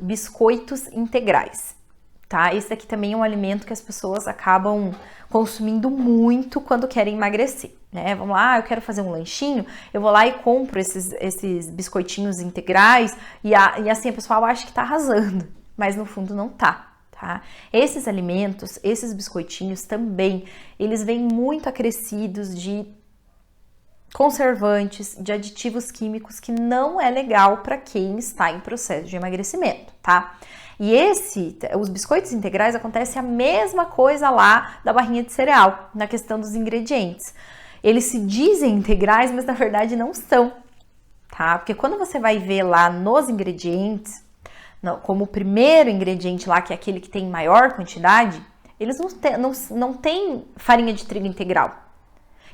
biscoitos integrais, tá? Esse aqui também é um alimento que as pessoas acabam consumindo muito quando querem emagrecer, né? Vamos lá, eu quero fazer um lanchinho, eu vou lá e compro esses biscoitinhos integrais e assim a pessoa acha que tá arrasando, mas no fundo não tá. Tá? Esses alimentos, esses biscoitinhos também, eles vêm muito acrescidos de conservantes, de aditivos químicos que não é legal para quem está em processo de emagrecimento, tá? E os biscoitos integrais acontece a mesma coisa lá da barrinha de cereal, na questão dos ingredientes. Eles se dizem integrais, mas na verdade não são, tá? Porque quando você vai ver lá nos ingredientes, como o primeiro ingrediente lá, que é aquele que tem maior quantidade, eles não têm farinha de trigo integral.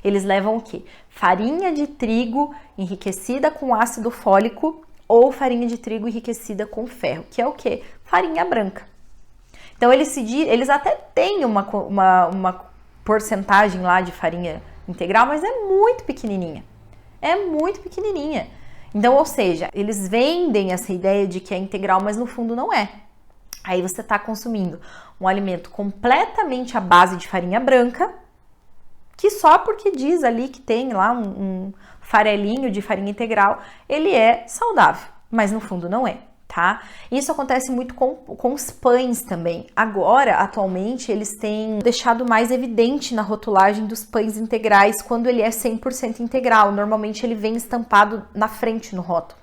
Eles levam o quê? Farinha de trigo enriquecida com ácido fólico ou farinha de trigo enriquecida com ferro, que é o quê? Farinha branca. Então, eles até têm uma porcentagem lá de farinha integral, mas é muito pequenininha. É muito pequenininha. Então, ou seja, eles vendem essa ideia de que é integral, mas no fundo não é. Aí você está consumindo um alimento completamente à base de farinha branca, que só porque diz ali que tem lá um farelinho de farinha integral, ele é saudável, mas no fundo não é, tá? Isso acontece muito com os pães também. Agora, atualmente, eles têm deixado mais evidente na rotulagem dos pães integrais quando ele é 100% integral. Normalmente ele vem estampado na frente no rótulo.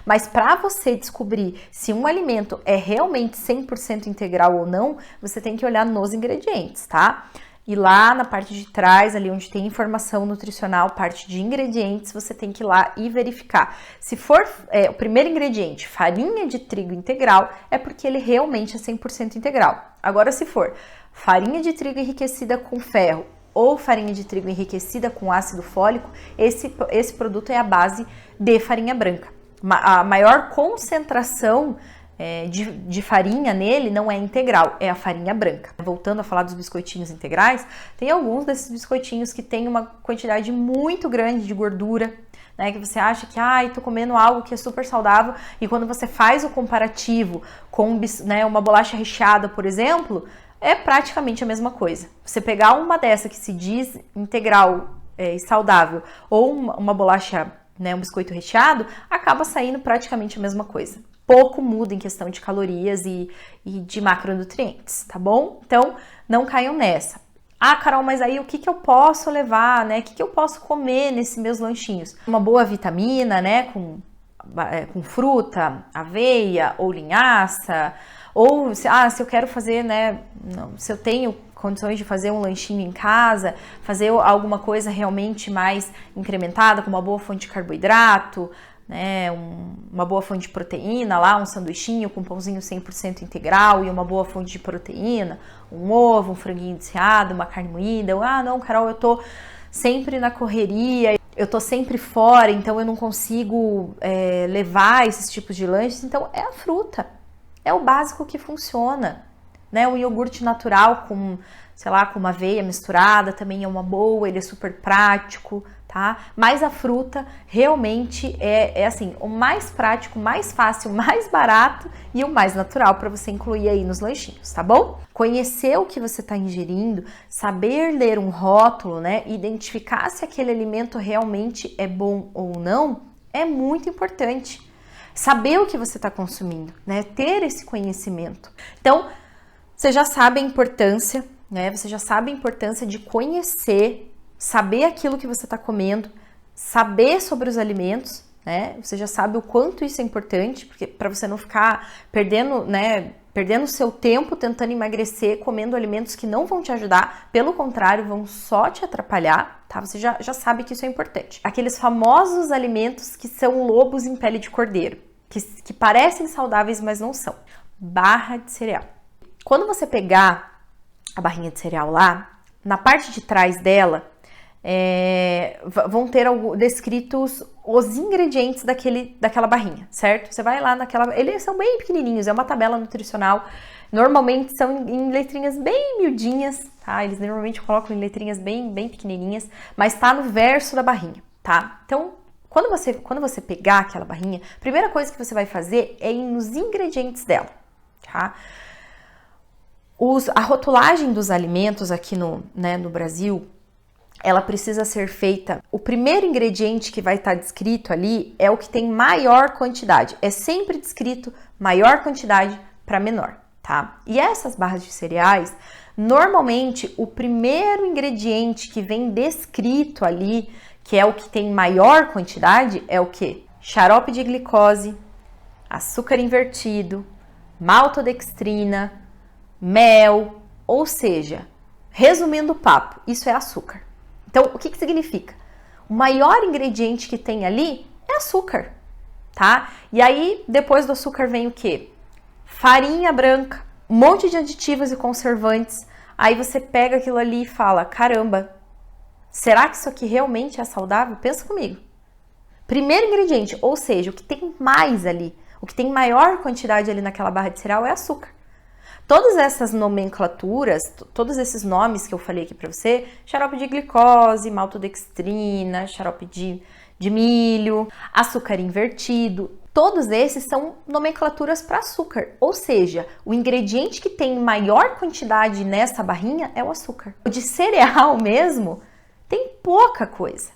Mas para você descobrir se um alimento é realmente 100% integral ou não, você tem que olhar nos ingredientes, tá? E lá na parte de trás, ali onde tem informação nutricional, parte de ingredientes, você tem que ir lá e verificar. Se for o primeiro ingrediente, farinha de trigo integral, é porque ele realmente é 100% integral. Agora, se for farinha de trigo enriquecida com ferro ou farinha de trigo enriquecida com ácido fólico, esse produto é a base de farinha branca. A maior concentração de farinha nele não é integral, é a farinha branca. Voltando a falar dos biscoitinhos integrais, tem alguns desses biscoitinhos que tem uma quantidade muito grande de gordura, né, que você acha que, tô comendo algo que é super saudável, e quando você faz o comparativo com, né, uma bolacha recheada, por exemplo, é praticamente a mesma coisa. Você pegar uma dessa que se diz integral e saudável, ou uma bolacha, né, um biscoito recheado, acaba saindo praticamente a mesma coisa. Pouco muda em questão de calorias e de macronutrientes, tá bom? Então, não caiam nessa. Carol, mas aí o que eu posso levar, né? O que eu posso comer nesses meus lanchinhos? Uma boa vitamina, né? Com fruta, aveia ou linhaça. Ou, se eu quero fazer, né? Se eu tenho condições de fazer um lanchinho em casa, fazer alguma coisa realmente mais incrementada, com uma boa fonte de carboidrato, né, uma boa fonte de proteína lá, um sanduichinho com pãozinho 100% integral e uma boa fonte de proteína, um ovo, um franguinho desfiado, uma carne moída. Não, Carol, eu tô sempre na correria, eu tô sempre fora, então eu não consigo levar esses tipos de lanches. Então é a fruta, é o básico que funciona, né? O iogurte natural com, com uma aveia misturada também é uma boa, ele é super prático, tá? Mas a fruta realmente é assim, o mais prático, mais fácil, mais barato e o mais natural para você incluir aí nos lanchinhos, tá bom? Conhecer o que você está ingerindo, saber ler um rótulo, né? Identificar se aquele alimento realmente é bom ou não, é muito importante. Saber o que você está consumindo, né? Ter esse conhecimento. Então, você já sabe a importância, né? Você já sabe a importância de conhecer, saber aquilo que você está comendo, saber sobre os alimentos, né? Você já sabe o quanto isso é importante, porque para você não ficar perdendo, né? Perdendo o seu tempo tentando emagrecer, comendo alimentos que não vão te ajudar, pelo contrário, vão só te atrapalhar, tá? Você já sabe que isso é importante. Aqueles famosos alimentos que são lobos em pele de cordeiro, que parecem saudáveis, mas não são. Barra de cereal. Quando você pegar a barrinha de cereal lá, na parte de trás dela, vão ter descritos os ingredientes daquela barrinha, certo? Você vai lá eles são bem pequenininhos, é uma tabela nutricional, normalmente são em letrinhas bem miudinhas, tá? Eles normalmente colocam em letrinhas bem pequenininhas, mas tá no verso da barrinha, tá? Então, quando você pegar aquela barrinha, a primeira coisa que você vai fazer é ir nos ingredientes dela, tá? A rotulagem dos alimentos aqui no Brasil, ela precisa ser feita. O primeiro ingrediente que vai estar descrito ali é o que tem maior quantidade. É sempre descrito maior quantidade para menor, tá? E essas barras de cereais, normalmente o primeiro ingrediente que vem descrito ali, que é o que tem maior quantidade, é o que? Xarope de glicose, açúcar invertido, maltodextrina, mel, ou seja, resumindo o papo, isso é açúcar. Então, o que significa? O maior ingrediente que tem ali é açúcar, tá? E aí, depois do açúcar vem o quê? Farinha branca, um monte de aditivos e conservantes. Aí você pega aquilo ali e fala, caramba, será que isso aqui realmente é saudável? Pensa comigo. Primeiro ingrediente, ou seja, o que tem mais ali, o que tem maior quantidade ali naquela barra de cereal é açúcar. Todas essas nomenclaturas, todos esses nomes que eu falei aqui para você, xarope de glicose, maltodextrina, xarope de milho, açúcar invertido, todos esses são nomenclaturas para açúcar, ou seja, o ingrediente que tem maior quantidade nessa barrinha é o açúcar. O de cereal mesmo tem pouca coisa.